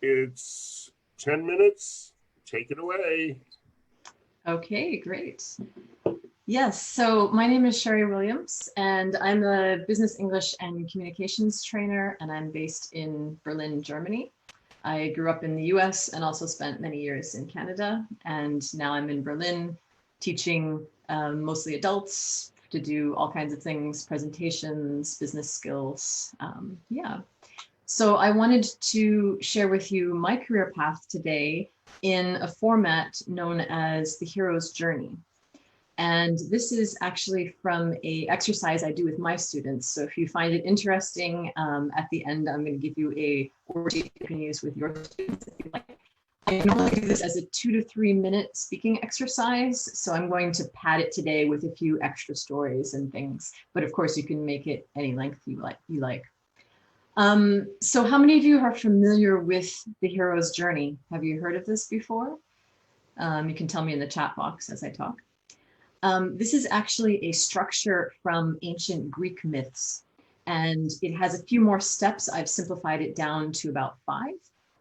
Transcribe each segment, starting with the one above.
It's 10 minutes. Take it away. Okay, great. Yes, so my name is Sherri Williams, and I'm a business English and communications trainer, and I'm based in Berlin, Germany. I grew up in the US and also spent many years in Canada, and now I'm in Berlin teaching mostly adults to do all kinds of things, presentations, business skills. Yeah. So I wanted to share with you my career path today in a format known as the hero's journey. And this is actually from a exercise I do with my students. So if you find it interesting, at the end, I'm going to give you a worksheet you can use with your students if you like. I normally do this as a 2 to 3 minute speaking exercise. So I'm going to pad it today with a few extra stories and things. But of course, you can make it any length you like. So how many of you are familiar with the hero's journey? Have you heard of this before? You can tell me in the chat box as I talk. This is actually a structure from ancient Greek myths, and it has a few more steps. I've simplified it down to about 5,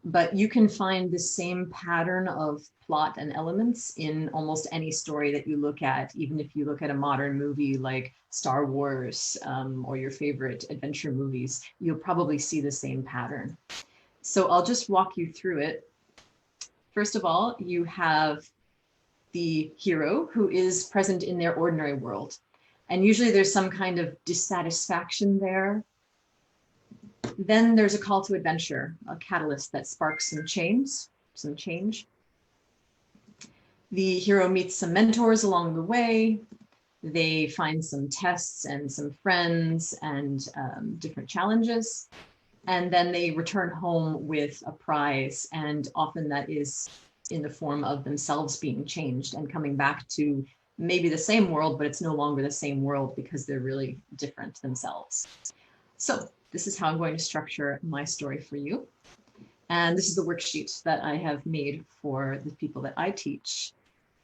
but you can find the same pattern of plot and elements in almost any story that you look at, even if you look at a modern movie like Star Wars or your favorite adventure movies, you'll probably see the same pattern. So I'll just walk you through it. First of all, you have the hero who is present in their ordinary world. And usually there's some kind of dissatisfaction there. Then there's a call to adventure, a catalyst that sparks some change. The hero meets some mentors along the way. They find some tests and some friends and different challenges. And then they return home with a prize. And often that is in the form of themselves being changed and coming back to maybe the same world, but it's no longer the same world because they're really different themselves. So this is how I'm going to structure my story for you. And this is the worksheet that I have made for the people that I teach.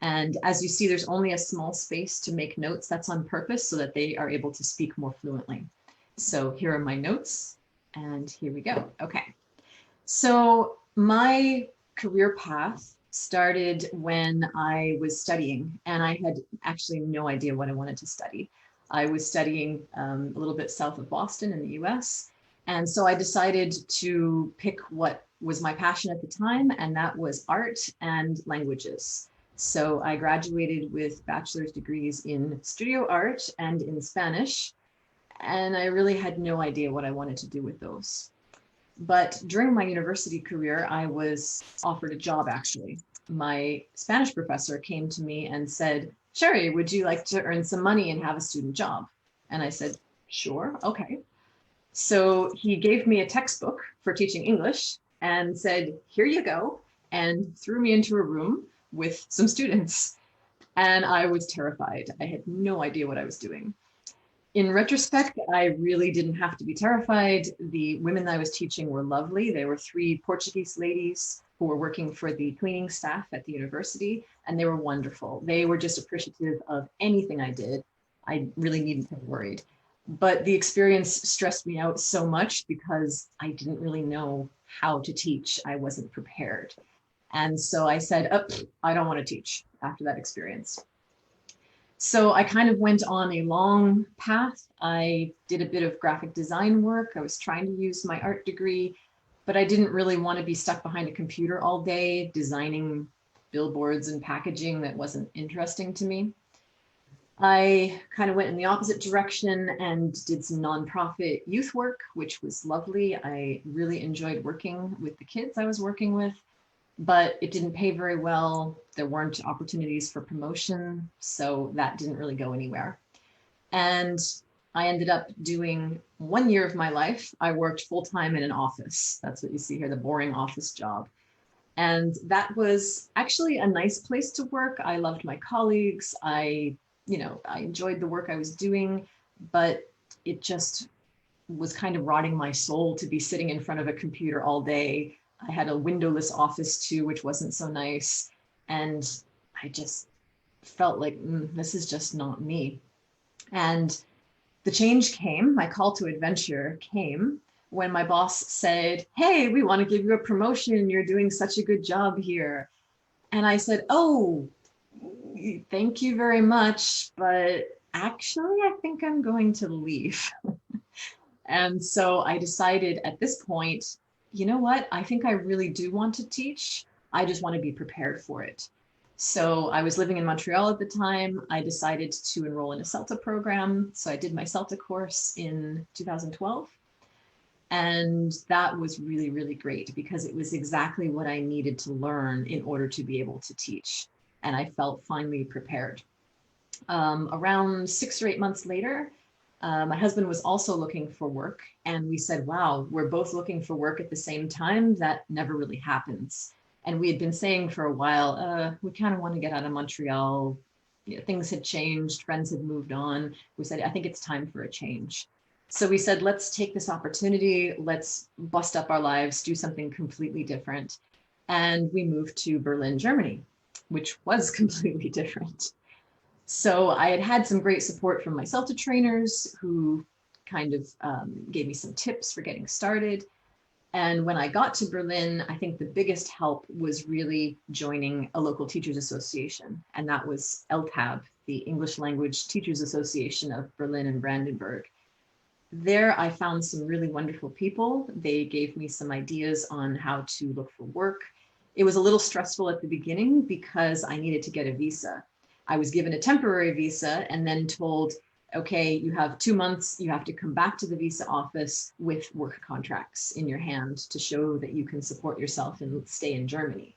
And as you see, there's only a small space to make notes. That's on purpose so that they are able to speak more fluently. So here are my notes, and here we go. Okay. So my career path started when I was studying, and I had actually no idea what I wanted to study. I was studying a little bit south of Boston in the US, and so I decided to pick what was my passion at the time, and that was art and languages. So I graduated with bachelor's degrees in studio art and in Spanish, and I really had no idea what I wanted to do with those. But during my university career, I was offered a job actually. My Spanish professor came to me and said, Sherri, would you like to earn some money and have a student job? And I said, sure, okay. So he gave me a textbook for teaching English and said, here you go, and threw me into a room with some students. And I was terrified. I had no idea what I was doing. In retrospect, I really didn't have to be terrified. The women I was teaching were lovely. They were 3 Portuguese ladies who were working for the cleaning staff at the university, and they were wonderful. They were just appreciative of anything I did. I really needn't have worried. But the experience stressed me out so much because I didn't really know how to teach. I wasn't prepared. And so I said, oh, I don't want to teach after that experience. So I kind of went on a long path. I did a bit of graphic design work. I was trying to use my art degree, but I didn't really want to be stuck behind a computer all day designing billboards and packaging. That wasn't interesting to me. I kind of went in the opposite direction and did some nonprofit youth work, which was lovely. I really enjoyed working with the kids I was working with, but it didn't pay very well. There weren't opportunities for promotion, so that didn't really go anywhere. And I ended up doing 1 year of my life. I worked full-time in an office. That's what you see here, the boring office job. And that was actually a nice place to work. I loved my colleagues. I enjoyed the work I was doing, but it just was kind of rotting my soul to be sitting in front of a computer all day. I had a windowless office too, which wasn't so nice. And I just felt like, this is just not me. And the change came, my call to adventure came when my boss said, "Hey, we want to give you a promotion. You're doing such a good job here." And I said, "Oh, thank you very much, but actually, I think I'm going to leave." And so I decided at this point, you know what? I think I really do want to teach. I just want to be prepared for it. So I was living in Montreal at the time. I decided to enroll in a CELTA program. So I did my CELTA course in 2012. And that was really, really great because it was exactly what I needed to learn in order to be able to teach. And I felt finally prepared. Around 6 or 8 months later, my husband was also looking for work. And we said, wow, we're both looking for work at the same time. That never really happens. And we had been saying for a while, we kind of want to get out of Montreal. You know, things had changed, friends had moved on. We said, I think it's time for a change. So we said, let's take this opportunity, let's bust up our lives, do something completely different. And we moved to Berlin, Germany, which was completely different. So I had had some great support from my CELTA trainers who kind of gave me some tips for getting started. And when I got to Berlin, I think the biggest help was really joining a local teachers association. And that was ELTAB, the English Language Teachers Association of Berlin and Brandenburg. There, I found some really wonderful people. They gave me some ideas on how to look for work. It was a little stressful at the beginning because I needed to get a visa. I was given a temporary visa and then told, okay, you have 2 months, you have to come back to the visa office with work contracts in your hand to show that you can support yourself and stay in Germany.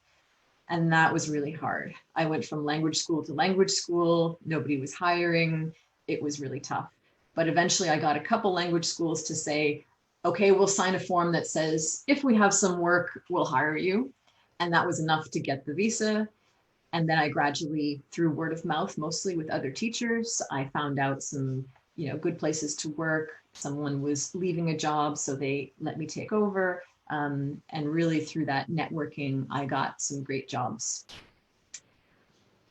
And that was really hard. I went from language school to language school. Nobody was hiring. It was really tough. But eventually I got a couple language schools to say, okay, we'll sign a form that says, if we have some work, we'll hire you. And that was enough to get the visa. And then I gradually, through word of mouth, mostly with other teachers, I found out some, good places to work. Someone was leaving a job, so they let me take over. And really through that networking, I got some great jobs.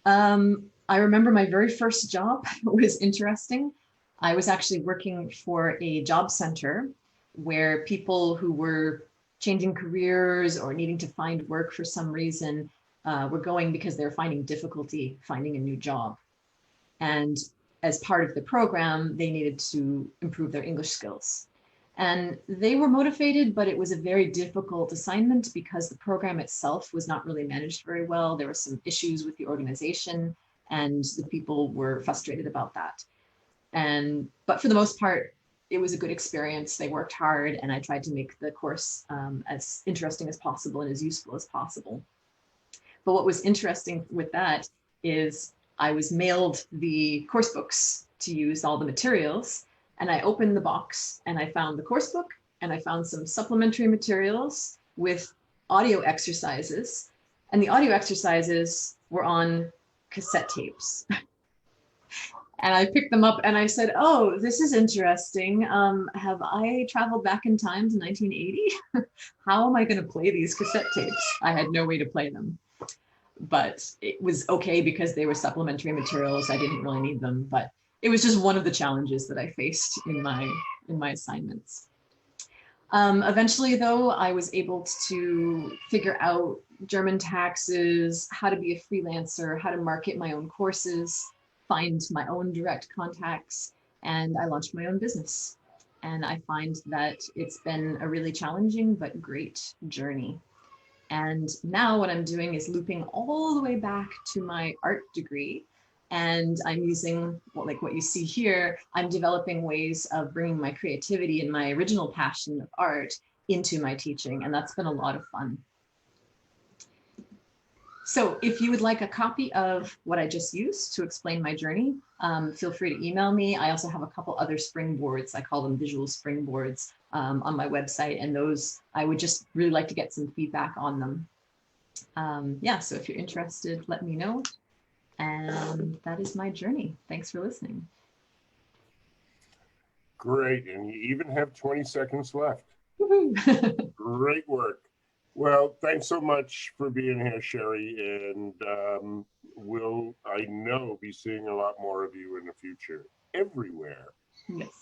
I remember my very first job was interesting. I was actually working for a job center where people who were changing careers or needing to find work for some reason were going because they're finding difficulty finding a new job. And as part of the program, they needed to improve their English skills. And they were motivated, but it was a very difficult assignment because the program itself was not really managed very well. There were some issues with the organization, and the people were frustrated about that. But for the most part, it was a good experience. They worked hard, and I tried to make the course as interesting as possible and as useful as possible. But what was interesting with that is I was mailed the course books to use all the materials. And I opened the box and I found the course book and I found some supplementary materials with audio exercises. And the audio exercises were on cassette tapes. And I picked them up and I said, oh, this is interesting. Have I traveled back in time to 1980? How am I going to play these cassette tapes? I had no way to play them. But it was okay because they were supplementary materials. I didn't really need them, but it was just one of the challenges that I faced in my assignments. Eventually, though, I was able to figure out German taxes, how to be a freelancer, how to market my own courses, find my own direct contacts, and I launched my own business. And I find that it's been a really challenging but great journey. And now what I'm doing is looping all the way back to my art degree. And I'm using, like what you see here, I'm developing ways of bringing my creativity and my original passion of art into my teaching. And that's been a lot of fun. So if you would like a copy of what I just used to explain my journey, feel free to email me. I also have a couple other springboards. I call them visual springboards on my website. And those, I would just really like to get some feedback on them. Yeah, so if you're interested, let me know. And that is my journey. Thanks for listening. Great. And you even have 20 seconds left. Woohoo. Great work. Well, thanks so much for being here, Sherri. And we'll, I know, be seeing a lot more of you in the future, everywhere. Yes.